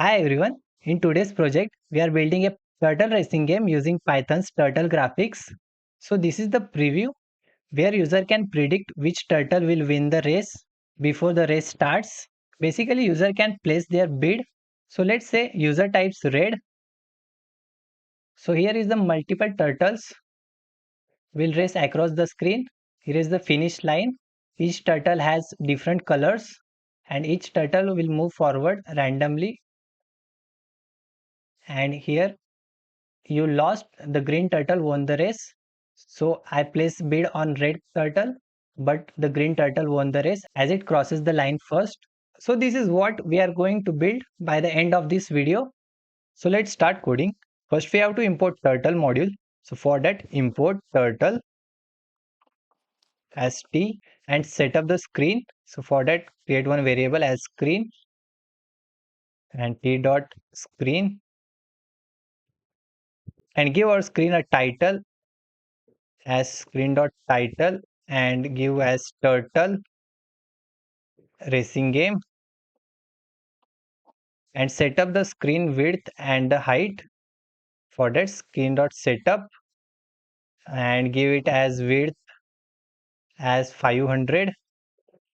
Hi everyone. In today's project, we are building a turtle racing game using Python's turtle graphics. So this is the preview where user can predict which turtle will win the race before the race starts. Basically, user can place their bid. So let's say user types red. So here is the multiple turtles will race across the screen. Here is the finish line. Each turtle has different colors and each turtle will move forward randomly. And here you lost, the green turtle won the race. So I place bid on red turtle, but the green turtle won the race as it crosses the line first. So this is what we are going to build by the end of this video. So let's start coding. First we have to import turtle module. So for that import turtle as t and set up the screen. So for that create one variable as screen and t dot screen and give our screen a title as screen dot title and give as turtle racing game and set up the screen width and the height. For that screen dot setup and give it as width as 500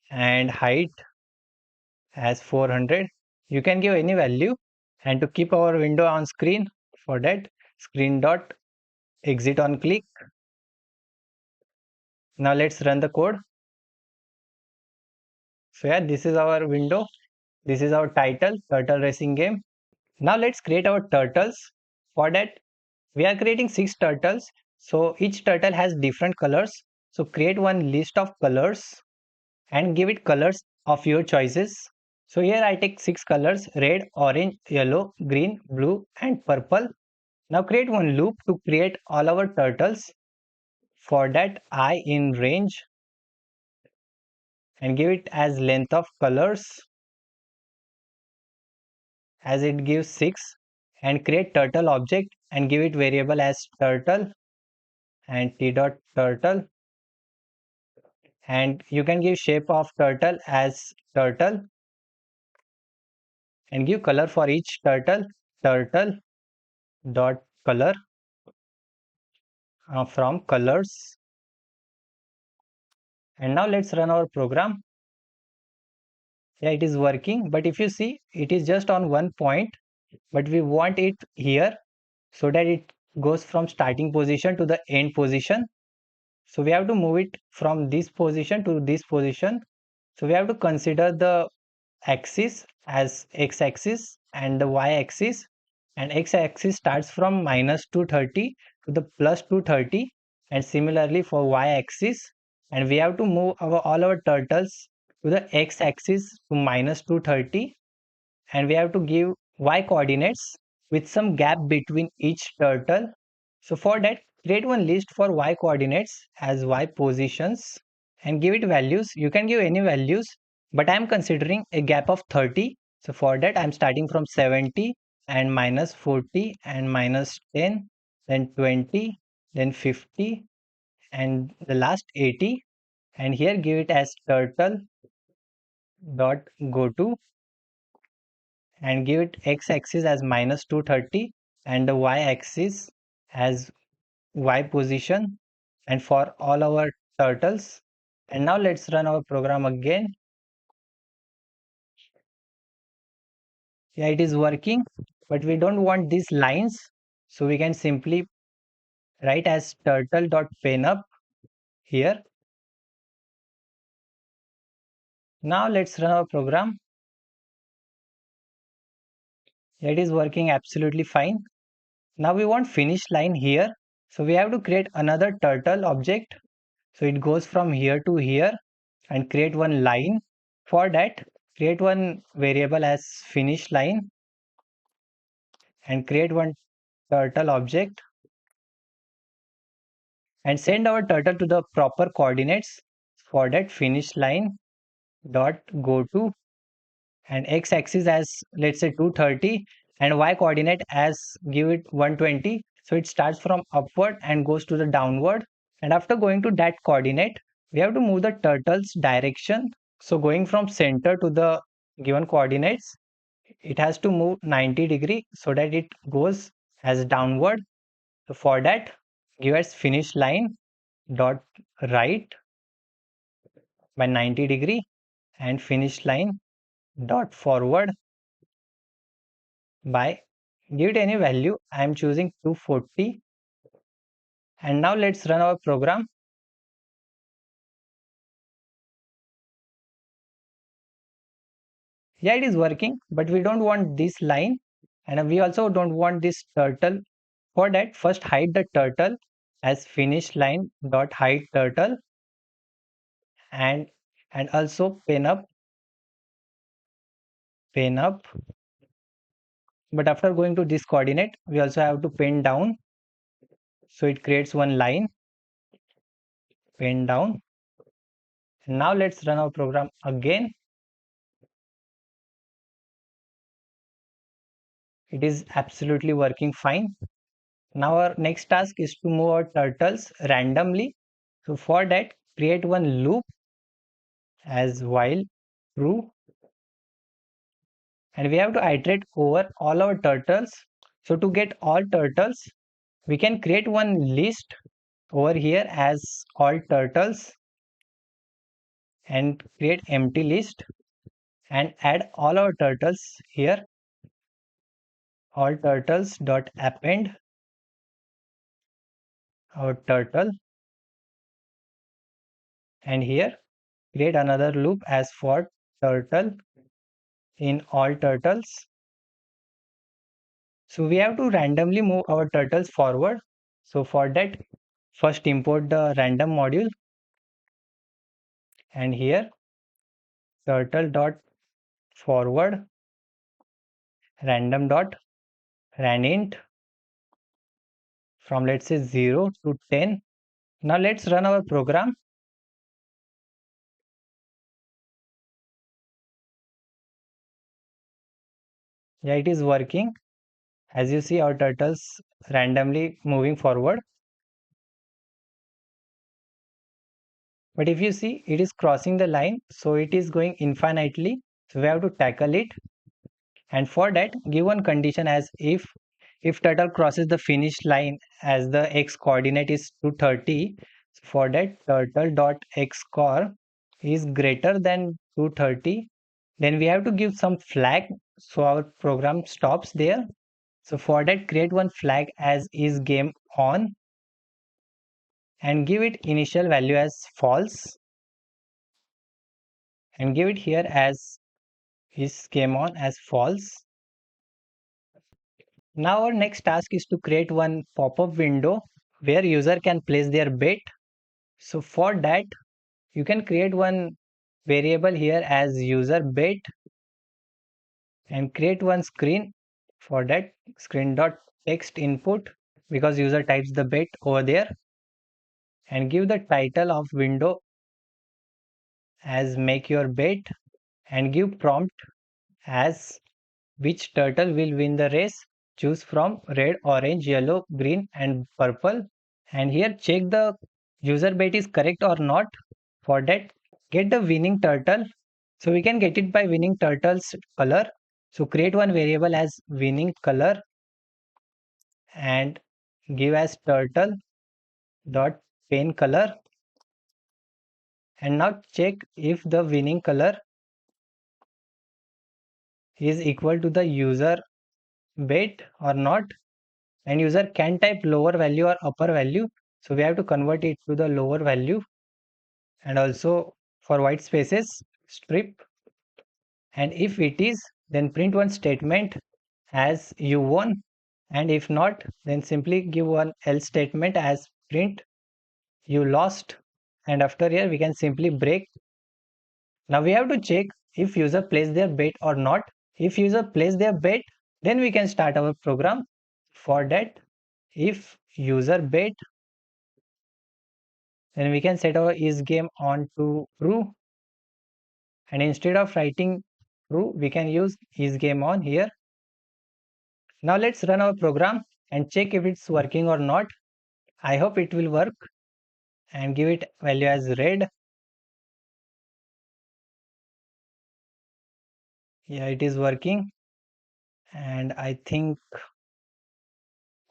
and height as 400. You can give any value. And to keep our window on screen, for that screen dot exit on click. Now let's run the code. So yeah, this is our window. This is our title, turtle racing game. Now let's create our turtles. For that we are creating 6 turtles. So each turtle has different colors. So create one list of colors and give it colors of your choices. So here I take 6 colors: red, orange, yellow, green, blue and purple. Now create one loop to create all our turtles. For that I in range and give it as length of colors as it gives 6 and create turtle object and give it variable as turtle and t dot turtle and you can give shape of turtle as turtle and give color for each turtle dot color from colors. And now let's run our program. Yeah, it is working, but if you see, it is just on one point, but we want it here so that it goes from starting position to the end position. So we have to move it from this position to this position. So we have to consider the axis as x-axis and the y-axis, and x-axis starts from minus 230 to the plus 230 and similarly for y-axis, and we have to move all our turtles to the x-axis to minus 230 and we have to give y coordinates with some gap between each turtle. So for that create one list for y coordinates as y positions and give it values. You can give any values, but I am considering a gap of 30. So for that I am starting from 70 and minus 40 and minus 10, then 20, then 50 and the last 80, and here give it as turtle dot go to and give it x-axis as minus 230 and the y-axis as y position and for all our turtles. And now let's run our program again. Yeah, it is working, but we don't want these lines, so we can simply write as turtle dot pen up here. Now let's run our program. Yeah, it is working absolutely fine. Now we want finish line here, so we have to create another turtle object. So it goes from here to here and create one line. For that create one variable as finish line and create one turtle object and send our turtle to the proper coordinates. For that finish line dot go to and x-axis as let's say 230 and y coordinate as give it 120. So it starts from upward and goes to the downward, and after going to that coordinate we have to move the turtle's direction. So going from center to the given coordinates it has to move 90 degree so that it goes as downward. So for that, give as finish line dot right by 90 degree and finish line dot forward by, give it any value. I am choosing 240. And now let's run our program. Yeah, it is working, but we don't want this line, and we also don't want this turtle. For that, first hide the turtle as finish line dot hide turtle, and also pen up. But after going to this coordinate, we also have to pen down. So it creates one line, pen down. And now let's run our program again. It is absolutely working fine. Now our next task is to move our turtles randomly. So for that, create one loop as while true, and we have to iterate over all our turtles. So to get all turtles, we can create one list over here as all turtles and create empty list and add all our turtles here, all turtles dot append our turtle, and here create another loop as for turtle in all turtles. So we have to randomly move our turtles forward. So for that, first import the random module, and here turtle dot forward random dot ranint from, let's say, 0 to 10. Now let's run our program. Yeah, it is working. As you see, our turtles randomly moving forward. But if you see, it is crossing the line, so it is going infinitely. So we have to tackle it. And for that, give one condition as if turtle crosses the finish line as the x coordinate is 230. For that, turtle dot x core is greater than 230. Then we have to give some flag so our program stops there. So for that, create one flag as is game on and give it initial value as false and give it here as is game on as false. Now our next task is to create one pop-up window where user can place their bet. So for that, you can create one variable here as user bet and create one screen. For that, screen dot text input, because user types the bet over there, and give the title of window as make your bet and give prompt as which turtle will win the race. Choose from red, orange, yellow, green and purple. And here check the user bet is correct or not. For that, get the winning turtle. So we can get it by winning turtle's color. So create one variable as winning color and give as turtle dot paint color. And now check if the winning color is equal to the user bet or not. And user can type lower value or upper value. So we have to convert it to the lower value. And also for white spaces, strip. And if it is, then print one statement as you won. And if not, then simply give one else statement as print you lost. And after here, we can simply break. Now we have to check if user plays their bet or not. If user plays their bet, then we can start our program. For that, if user bet, then we can set our is game on to true. And instead of writing true, we can use is game on here. Now let's run our program and check if it's working or not. I hope it will work, and give it value as red. Yeah, it is working. and I think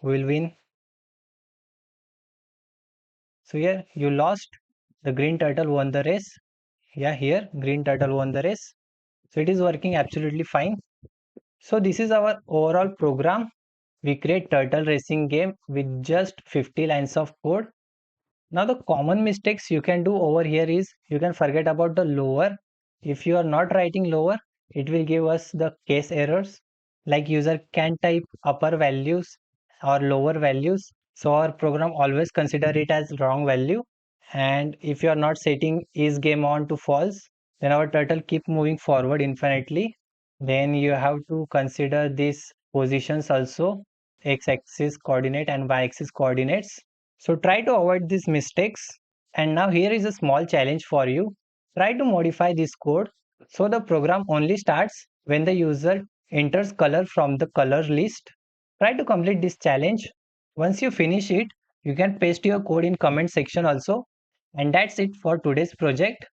we'll win. So here you lost. The green turtle won the race. Yeah, here green turtle won the race. So it is working absolutely fine. So this is our overall program. We create turtle racing game with just 50 lines of code. Now the common mistakes you can do over here is you can forget about the lower. If you are not writing lower, it will give us the case errors. Like user can type upper values or lower values. So our program always consider it as wrong value. And if you are not setting is game on to false, then our turtle keep moving forward infinitely. Then you have to consider these positions also, x-axis coordinate and y-axis coordinates. So try to avoid these mistakes. And now here is a small challenge for you. Try to modify this code so the program only starts when the user enters color from the color list. Try to complete this challenge. Once you finish it, you can paste your code in comment section also. And that's it for today's project.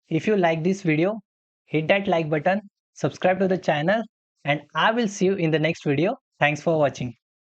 If you like this video, hit that like button, subscribe to the channel, and I will see you in the next video. Thanks for watching.